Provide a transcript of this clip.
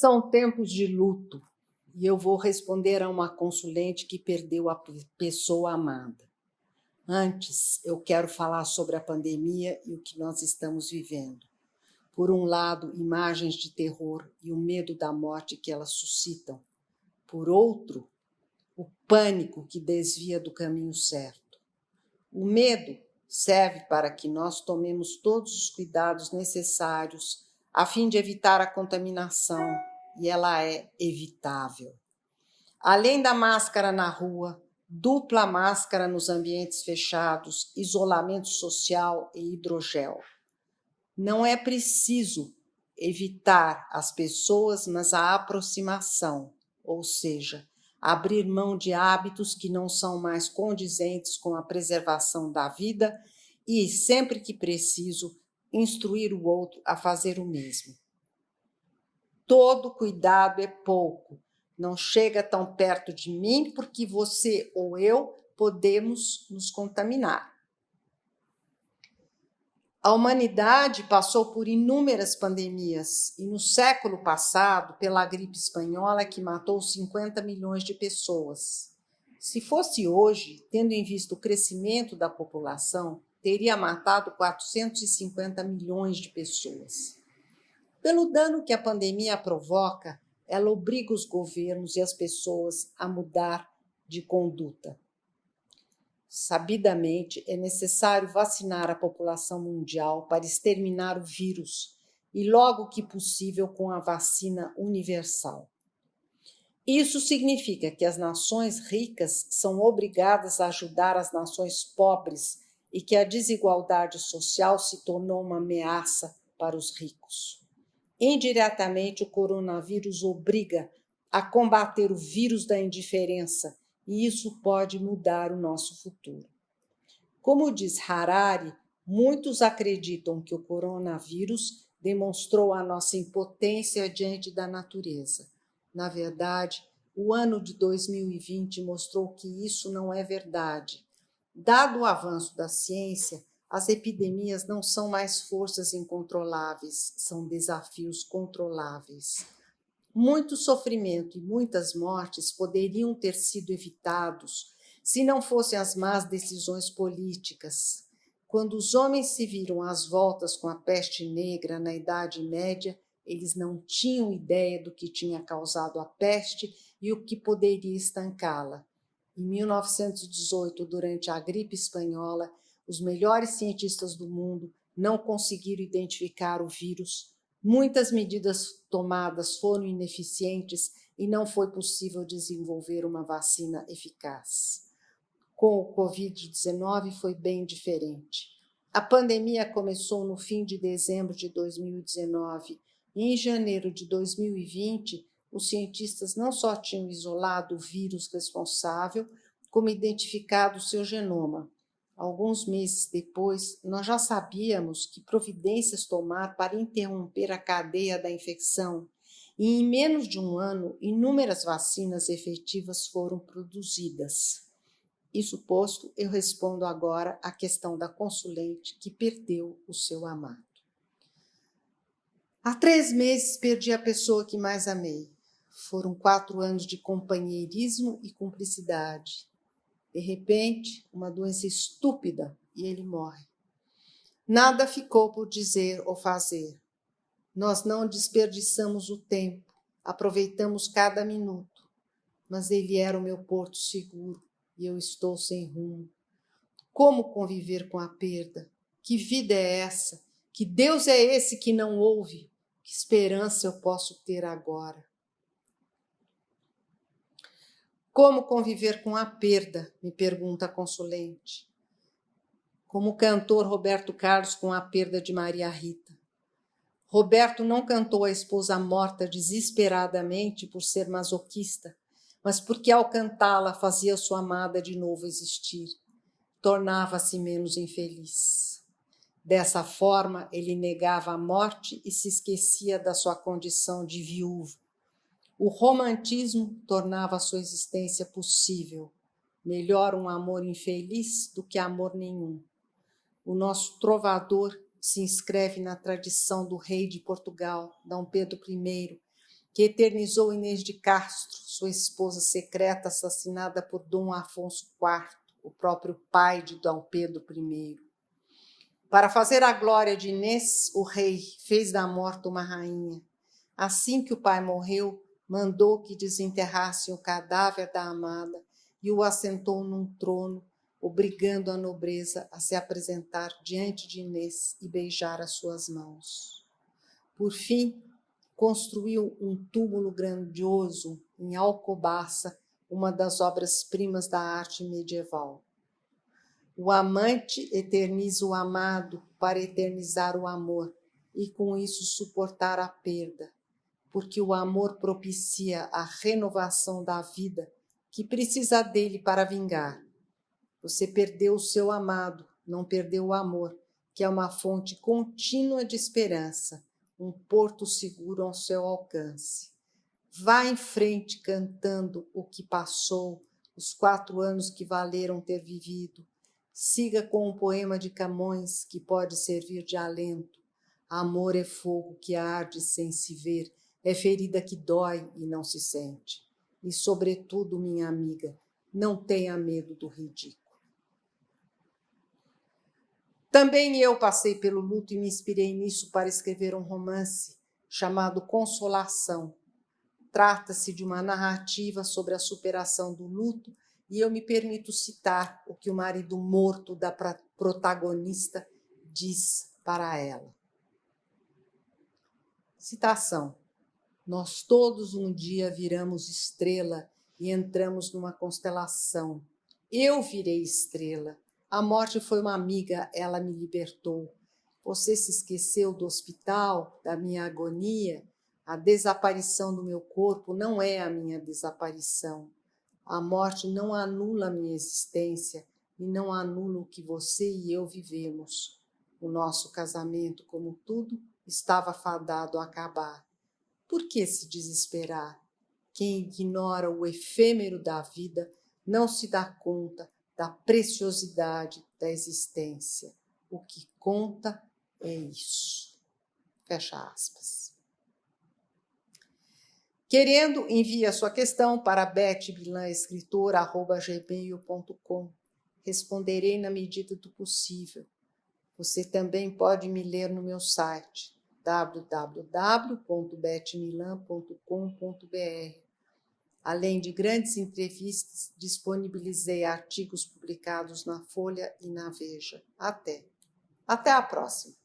São tempos de luto e eu vou responder a uma consulente que perdeu a pessoa amada. Antes, eu quero falar sobre a pandemia e o que nós estamos vivendo. Por um lado, imagens de terror e o medo da morte que elas suscitam. Por outro, o pânico que desvia do caminho certo. O medo serve para que nós tomemos todos os cuidados necessários a fim de evitar a contaminação, e ela é evitável. Além da máscara na rua, dupla máscara nos ambientes fechados, isolamento social e hidrogel. Não é preciso evitar as pessoas, mas a aproximação, ou seja, abrir mão de hábitos que não são mais condizentes com a preservação da vida e, sempre que preciso, instruir o outro a fazer o mesmo. Todo cuidado é pouco. Não chega tão perto de mim porque você ou eu podemos nos contaminar. A humanidade passou por inúmeras pandemias e no século passado, pela gripe espanhola, que matou 50 milhões de pessoas. Se fosse hoje, tendo em vista o crescimento da população, teria matado 450 milhões de pessoas. Pelo dano que a pandemia provoca, ela obriga os governos e as pessoas a mudar de conduta. Sabidamente, é necessário vacinar a população mundial para exterminar o vírus e, logo que possível, com a vacina universal. Isso significa que as nações ricas são obrigadas a ajudar as nações pobres e que a desigualdade social se tornou uma ameaça para os ricos. Indiretamente, o coronavírus obriga a combater o vírus da indiferença, e isso pode mudar o nosso futuro. Como diz Harari, muitos acreditam que o coronavírus demonstrou a nossa impotência diante da natureza. Na verdade, o ano de 2020 mostrou que isso não é verdade. Dado o avanço da ciência, as epidemias não são mais forças incontroláveis, são desafios controláveis. Muito sofrimento e muitas mortes poderiam ter sido evitados se não fossem as más decisões políticas. Quando os homens se viram às voltas com a peste negra na Idade Média, eles não tinham ideia do que tinha causado a peste e o que poderia estancá-la. Em 1918, durante a gripe espanhola, os melhores cientistas do mundo não conseguiram identificar o vírus. Muitas medidas tomadas foram ineficientes e não foi possível desenvolver uma vacina eficaz. Com o Covid-19 foi bem diferente. A pandemia começou no fim de dezembro de 2019 e em janeiro de 2020, os cientistas não só tinham isolado o vírus responsável, como identificado seu genoma. Alguns meses depois, nós já sabíamos que providências tomar para interromper a cadeia da infecção, e em menos de um ano, inúmeras vacinas efetivas foram produzidas. Isso posto, eu respondo agora à questão da consulente que perdeu o seu amado. Há 3 meses perdi a pessoa que mais amei. Foram 4 anos de companheirismo e cumplicidade. De repente, uma doença estúpida e ele morre. Nada ficou por dizer ou fazer. Nós não desperdiçamos o tempo, aproveitamos cada minuto. Mas ele era o meu porto seguro e eu estou sem rumo. Como conviver com a perda? Que vida é essa? Que Deus é esse que não ouve? Que esperança eu posso ter agora? Como conviver com a perda? Me pergunta a consulente. Como o cantor Roberto Carlos com a perda de Maria Rita. Roberto não cantou a esposa morta desesperadamente por ser masoquista, mas porque ao cantá-la fazia sua amada de novo existir. Tornava-se menos infeliz. Dessa forma, ele negava a morte e se esquecia da sua condição de viúvo. O romantismo tornava a sua existência possível. Melhor um amor infeliz do que amor nenhum. O nosso trovador se inscreve na tradição do rei de Portugal, Dom Pedro I, que eternizou Inês de Castro, sua esposa secreta assassinada por Dom Afonso IV, o próprio pai de Dom Pedro I. Para fazer a glória de Inês, o rei fez da morta uma rainha. Assim que o pai morreu, mandou que desenterrassem o cadáver da amada e o assentou num trono, obrigando a nobreza a se apresentar diante de Inês e beijar as suas mãos. Por fim, construiu um túmulo grandioso em Alcobaça, uma das obras-primas da arte medieval. O amante eterniza o amado para eternizar o amor e, com isso, suportar a perda, porque o amor propicia a renovação da vida que precisa dele para vingar. Você perdeu o seu amado, não perdeu o amor, que é uma fonte contínua de esperança, um porto seguro ao seu alcance. Vá em frente cantando o que passou, os 4 anos que valeram ter vivido. Siga com um poema de Camões que pode servir de alento. Amor é fogo que arde sem se ver, é ferida que dói e não se sente. E, sobretudo, minha amiga, não tenha medo do ridículo. Também eu passei pelo luto e me inspirei nisso para escrever um romance chamado Consolação. Trata-se de uma narrativa sobre a superação do luto e eu me permito citar o que o marido morto da protagonista diz para ela. Citação: nós todos um dia viramos estrela e entramos numa constelação. Eu virei estrela. A morte foi uma amiga, ela me libertou. Você se esqueceu do hospital, da minha agonia? A desaparição do meu corpo não é a minha desaparição. A morte não anula a minha existência e não anula o que você e eu vivemos. O nosso casamento, como tudo, estava fadado a acabar. Por que se desesperar? Quem ignora o efêmero da vida não se dá conta da preciosidade da existência. O que conta é isso. Fecha aspas. Querendo, envie a sua questão para betmilanescritora@gmail.com. Responderei na medida do possível. Você também pode me ler no meu site www.betmilan.com.br. Além de grandes entrevistas, disponibilizei artigos publicados na Folha e na Veja. Até a próxima!